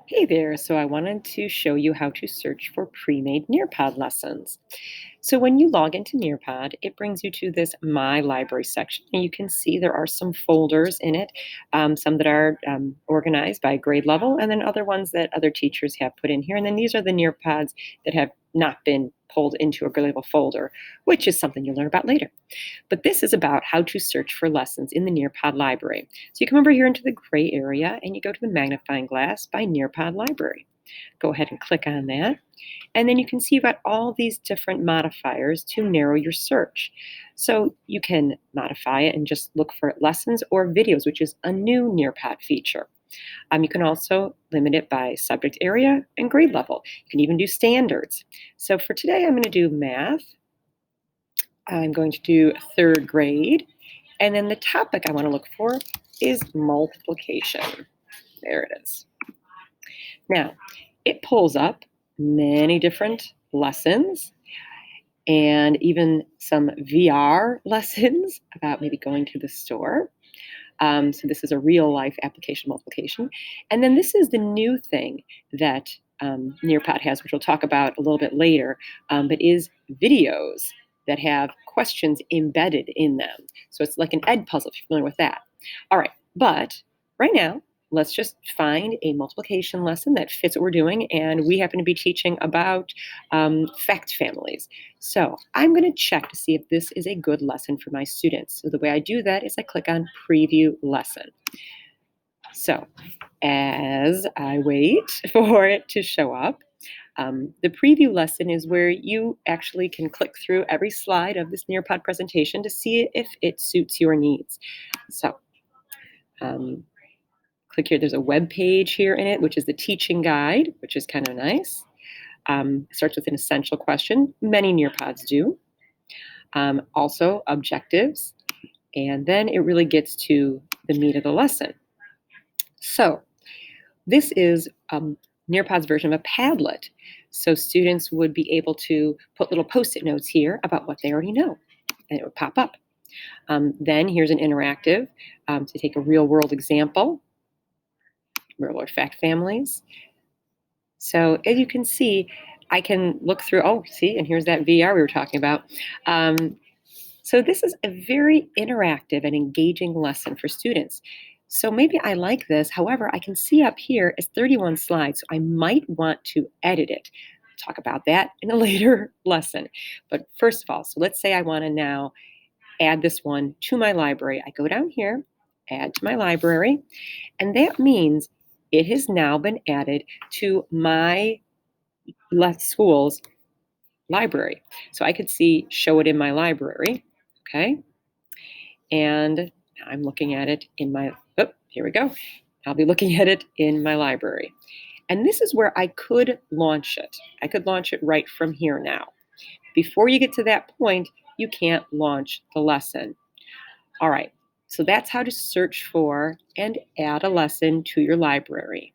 Hey there, so I wanted to show you how to search for pre-made Nearpod lessons. So when you log into Nearpod, it brings you to this My Library section, and you can see there are some folders in it, some that are organized by grade level, and then other ones that other teachers have put in here. And then these are the Nearpods that have not been pulled into a grade level folder, which is something you'll learn about later. But this is about how to search for lessons in the Nearpod library. So you come over here into the gray area and you go to the magnifying glass by Nearpod Library. Go ahead and click on that. And then you can see you've got all these different modifiers to narrow your search. So you can modify it and just look for lessons or videos, which is a new Nearpod feature. You can also limit it by subject area and grade level. You can even do standards. So for today, I'm going to do math. I'm going to do third grade. And then the topic I want to look for is multiplication. There it is. Now, it pulls up many different lessons and even some VR lessons about maybe going to the store. So this is a real life application multiplication. And then this is the new thing that Nearpod has, which we'll talk about a little bit later, but is videos that have questions embedded in them. So it's like an ed puzzle, if you're familiar with that. All right, but right now, let's just find a multiplication lesson that fits what we're doing. And we happen to be teaching about fact families. So I'm going to check to see if this is a good lesson for my students. So the way I do that is I click on Preview Lesson. So as I wait for it to show up, the preview lesson is where you actually can click through every slide of this Nearpod presentation to see if it suits your needs. So click here. There's a web page here in it, which is the teaching guide, which is kind of nice. Starts with an essential question. Many Nearpods do. Also objectives. And then it really gets to the meat of the lesson. So this is Nearpod's version of a Padlet. So students would be able to put little Post-it notes here about what they already know, and it would pop up. Then here's an interactive to take a real-world example, real-world fact families. So as you can see, I can look through, and here's that VR we were talking about. So this is a very interactive and engaging lesson for students. So maybe I like this. However, I can see up here it's 31 slides, so I might want to edit it. Talk about that in a later lesson. But first of all, so let's say I want to now add this one to my library. I go down here, add to my library, and that means it has now been added to my school's library. So I could see, show it in my library, okay? And I'm looking at it in my, here we go. I'll be looking at it in my library. And this is where I could launch it. I could launch it right from here now. Before you get to that point, you can't launch the lesson. All right, so that's how to search for and add a lesson to your library.